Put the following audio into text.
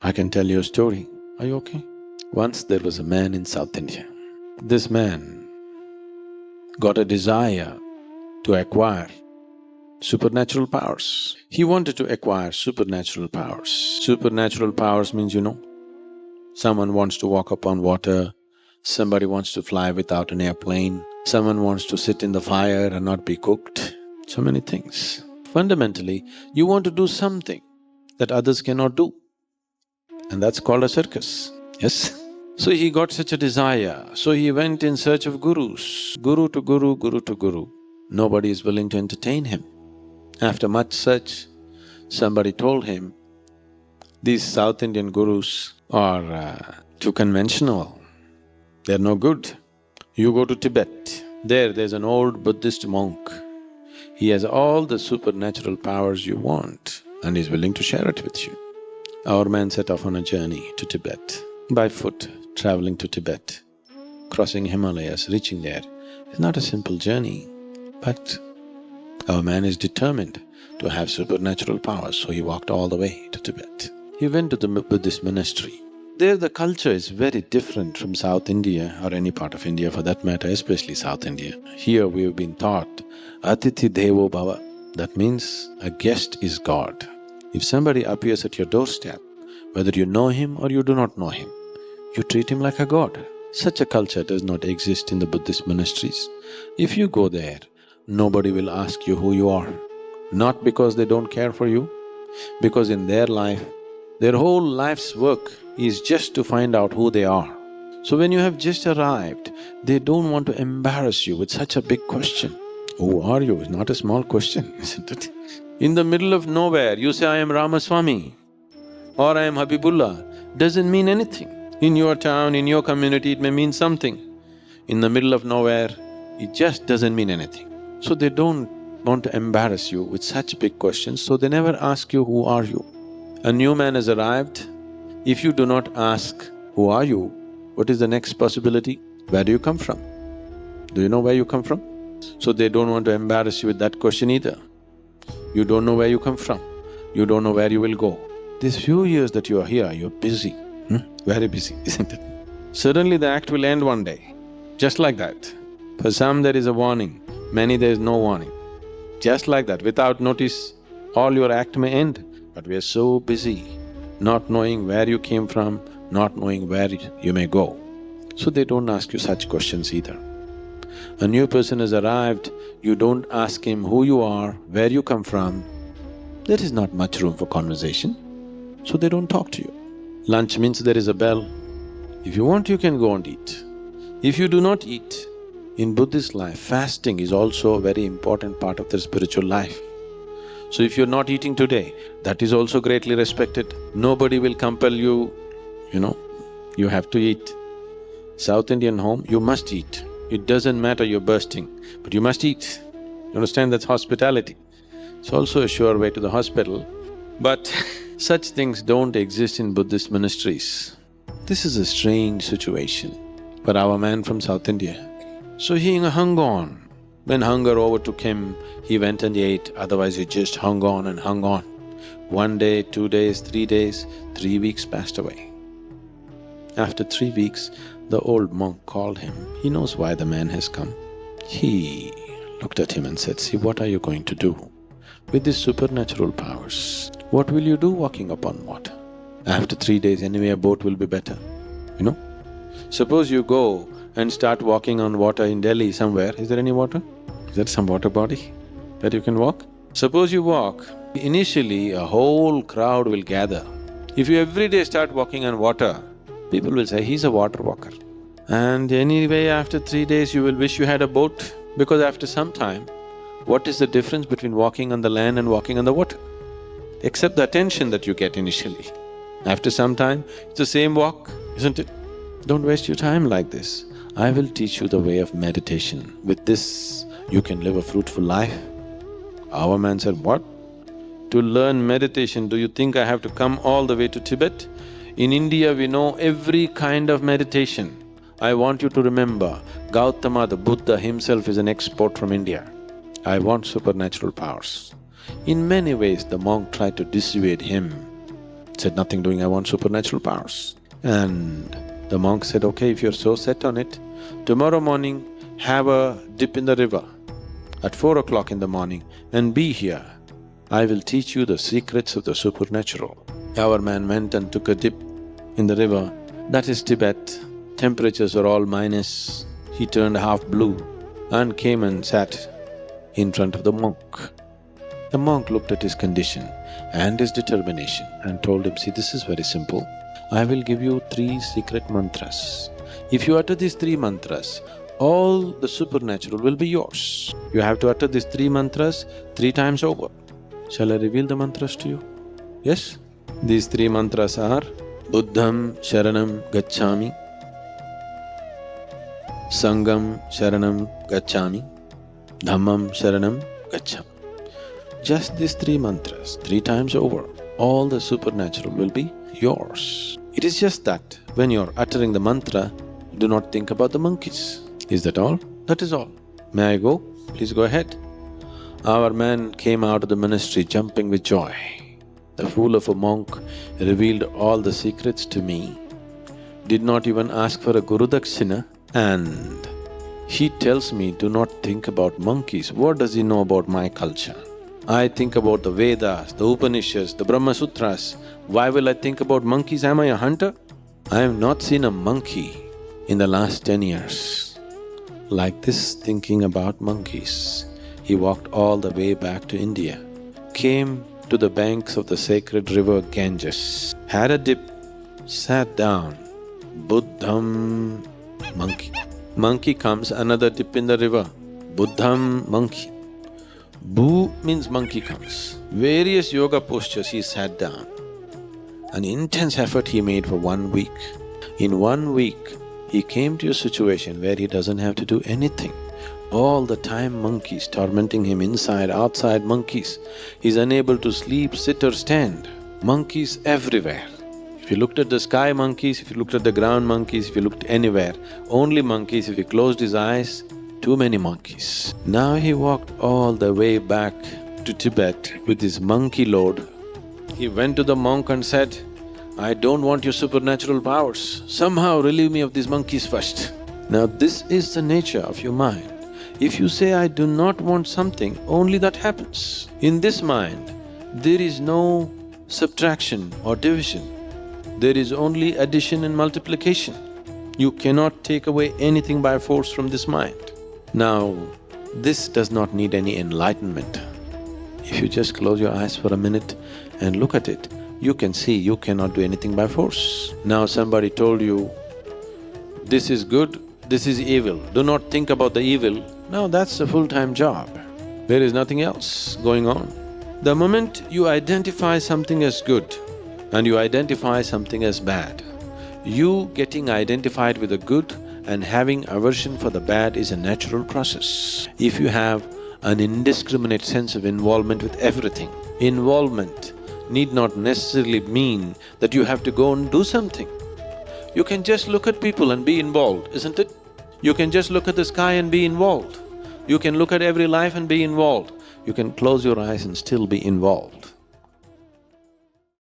I can tell you a story. Are you okay? Once there was a man in South India. This man got a desire to acquire supernatural powers. He wanted to acquire supernatural powers. Supernatural powers means, someone wants to walk upon water, somebody wants to fly without an airplane, someone wants to sit in the fire and not be cooked, so many things. Fundamentally, you want to do something that others cannot do, and that's called a circus, yes? So he got such a desire, so he went in search of gurus, guru to guru, guru to guru. Nobody is willing to entertain him. After much search, somebody told him, these South Indian gurus are too conventional, they're no good. You go to Tibet, there's an old Buddhist monk. He has all the supernatural powers you want and he's willing to share it with you. Our man set off on a journey to Tibet, by foot, traveling to Tibet, crossing Himalayas, reaching there. It's not a simple journey, but our man is determined to have supernatural powers, so he walked all the way to Tibet. He went to the Buddhist monastery. There the culture is very different from South India or any part of India for that matter, especially South India. Here we have been taught, Atithi Devo Bhava. That means a guest is God. If somebody appears at your doorstep, whether you know him or you do not know him, you treat him like a god. Such a culture does not exist in the Buddhist monasteries. If you go there, nobody will ask you who you are. Not because they don't care for you, because in their life, their whole life's work is just to find out who they are. So when you have just arrived, they don't want to embarrass you with such a big question. Who are you? It's not a small question, isn't it? In the middle of nowhere, you say, I am Ramaswamy or I am Habibullah, doesn't mean anything. In your town, in your community, it may mean something. In the middle of nowhere, it just doesn't mean anything. So they don't want to embarrass you with such big questions, so they never ask you, who are you? A new man has arrived. If you do not ask, who are you, what is the next possibility? Where do you come from? Do you know where you come from? So they don't want to embarrass you with that question either. You don't know where you come from, you don't know where you will go. These few years that you are here, you're busy, very busy, isn't it? Suddenly the act will end one day, just like that. For some there is a warning, many there is no warning. Just like that, without notice, all your act may end. But we are so busy, not knowing where you came from, not knowing where you may go. So they don't ask you such questions either. A new person has arrived, you don't ask him who you are, where you come from, there is not much room for conversation, so they don't talk to you. Lunch means there is a bell. If you want, you can go and eat. If you do not eat, in Buddhist life, fasting is also a very important part of their spiritual life. So if you're not eating today, that is also greatly respected. Nobody will compel you, you have to eat. South Indian home, you must eat. It doesn't matter you're bursting, but you must eat. You understand, that's hospitality. It's also a sure way to the hospital, but such things don't exist in Buddhist monasteries. This is a strange situation for our man from South India. So he hung on. When hunger overtook him, he went and ate, otherwise he just hung on and hung on. 1 day, 2 days, 3 days, 3 weeks passed away. After 3 weeks, the old monk called him. He knows why the man has come. He looked at him and said, see, what are you going to do with these supernatural powers? What will you do walking upon water? After 3 days, anyway a boat will be better, Suppose you go and start walking on water in Delhi somewhere, is there any water? Is there some water body that you can walk? Suppose you walk, initially a whole crowd will gather. If you every day start walking on water, people will say, he's a water walker. And anyway, after 3 days you will wish you had a boat, because after some time, what is the difference between walking on the land and walking on the water? Except the attention that you get initially. After some time, it's the same walk, isn't it? Don't waste your time like this. I will teach you the way of meditation. With this, you can live a fruitful life. Our man said, what? To learn meditation, do you think I have to come all the way to Tibet? In India, we know every kind of meditation. I want you to remember, Gautama the Buddha himself is an export from India. I want supernatural powers. In many ways, the monk tried to dissuade him Said, nothing doing, I want supernatural powers. And the monk said, okay, if you're so set on it, tomorrow morning have a dip in the river at 4 o'clock in the morning and be here. I will teach you the secrets of the supernatural. Our man went and took a dip in the river. That is Tibet. Temperatures are all minus. He turned half blue and came and sat in front of the monk. The monk looked at his condition and his determination and told him, see, this is very simple. I will give you 3 secret mantras. If you utter these 3 mantras, all the supernatural will be yours. You have to utter these 3 mantras 3 times over. Shall I reveal the mantras to you? Yes? These 3 mantras are Buddham Sharanam Gacchami, Sangam Sharanam Gacchami, Dhammam Sharanam Gacchami. Just these 3 mantras 3 times over, all the supernatural will be yours. It is just that when you're uttering the mantra, do not think about the monkeys. Is that all? That is all. May I go? Please go ahead. Our man came out of the monastery jumping with joy. The fool of a monk revealed all the secrets to me, did not even ask for a Guru Dakshina, and he tells me, do not think about monkeys. What does he know about my culture? I think about the Vedas, the Upanishads, the Brahma Sutras. Why will I think about monkeys? Am I a hunter? I have not seen a monkey in the last 10 years. Like this, thinking about monkeys, he walked all the way back to India, came to the banks of the sacred river Ganges, had a dip, sat down, Buddham, monkey. Monkey comes, another dip in the river, Buddham, monkey. Bu means monkey comes. Various yoga postures he sat down. An intense effort he made for 1 week. In 1 week, he came to a situation where he doesn't have to do anything. All the time monkeys tormenting him, inside, outside monkeys. He's unable to sleep, sit or stand. Monkeys everywhere. If you looked at the sky, monkeys. If you looked at the ground, monkeys. If you looked anywhere, only monkeys. If he closed his eyes, too many monkeys. Now he walked all the way back to Tibet with his monkey load. He went to the monk and said, I don't want your supernatural powers. Somehow relieve me of these monkeys first. Now this is the nature of your mind. If you say, I do not want something, only that happens. In this mind, there is no subtraction or division. There is only addition and multiplication. You cannot take away anything by force from this mind. Now, this does not need any enlightenment. If you just close your eyes for a minute and look at it, you can see you cannot do anything by force. Now somebody told you, this is good, this is evil, do not think about the evil. Now that's a full-time job. There is nothing else going on. The moment you identify something as good and you identify something as bad, you getting identified with the good and having aversion for the bad is a natural process. If you have an indiscriminate sense of involvement with everything, involvement need not necessarily mean that you have to go and do something. You can just look at people and be involved, isn't it? You can just look at the sky and be involved. You can look at every life and be involved. You can close your eyes and still be involved.